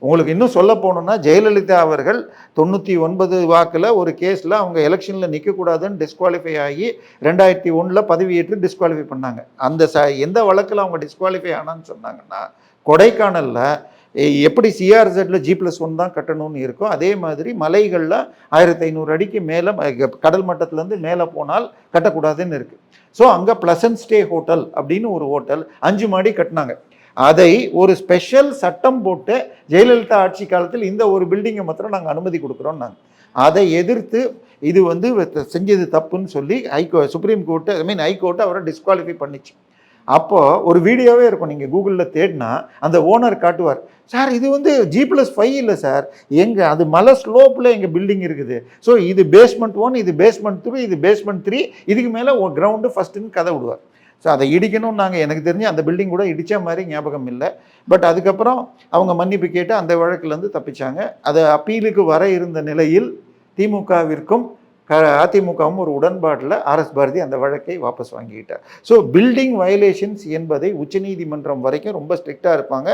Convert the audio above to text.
உங்களுக்கு இன்னும் சொல்ல போகணுன்னா ஜெயலலிதா அவர்கள் 99 வாக்கில் ஒரு கேஸில் அவங்க எலெக்ஷனில் நிற்கக்கூடாதுன்னு டிஸ்குவாலிஃபை ஆகி 2001 பதவியேற்று டிஸ்குவாலிஃபை பண்ணாங்க. அந்த எந்த வழக்கில் அவங்க டிஸ்குவாலிஃபை ஆனான்னு சொன்னாங்கன்னா, கொடைக்கானலில் எப்படி சிஆர்செட்ல G+1 தான் கட்டணும்னு இருக்கோ அதே மாதிரி மலைகளில் 1500 அடிக்கு மேலே கடல் மட்டத்திலேருந்து மேலே போனால் கட்டக்கூடாதுன்னு இருக்குது. ஸோ அங்கே ப்ளசன்ட் ஸ்டே ஹோட்டல் அப்படின்னு ஒரு ஹோட்டல் 5 மாடி கட்டினாங்க. அதை ஒரு ஸ்பெஷல் சட்டம் போட்டு ஜெயலலிதா ஆட்சி காலத்தில் இந்த ஒரு பில்டிங்கை மாத்திரம் நாங்கள் அனுமதி கொடுக்குறோம். நாங்கள் அதை எதிர்த்து இது செஞ்சது தப்புன்னு சொல்லி சுப்ரீம் கோர்ட்டு ஹைகோர்ட்டு அவரை டிஸ்குவாலிஃபை பண்ணிச்சு. அப்போது ஒரு வீடியோவே இருக்கும், நீங்கள் கூகுளில் தேடினா அந்த ஓனர் காட்டுவார், சார் இது G+5 இல்லை சார், எங்கள் அது மலை ஸ்லோப்பில் எங்கள் பில்டிங் இருக்குது. ஸோ இது பேஸ்மெண்ட் 1, இது பேஸ்மெண்ட் 2, இது பேஸ்மெண்ட் 3, இதுக்கு மேலே கிரவுண்டு ஃபஸ்ட்டுன்னு கதை விடுவார். ஸோ அதை இடிக்கணும். எனக்கு தெரிஞ்சு அந்த பில்டிங் கூட இடித்த மாதிரி ஞாபகம் இல்லை. பட் அதுக்கப்புறம் அவங்க மன்னிப்பு கேட்டு அந்த வழக்குலேருந்து தப்பிச்சாங்க. அது அப்பீலுக்கு வர இருந்த நிலையில் திமுகவிற்கும் அதிமுகவும் ஒரு உடன்பாட்டில் ஆர்எஸ் பாரதி அந்த வழக்கை வாபஸ் வாங்கிக்கிட்டார். ஸோ பில்டிங் வயலேஷன்ஸ் என்பதை உச்சநீதிமன்றம் வரைக்கும் ரொம்ப ஸ்ட்ரிக்டாக இருப்பாங்க.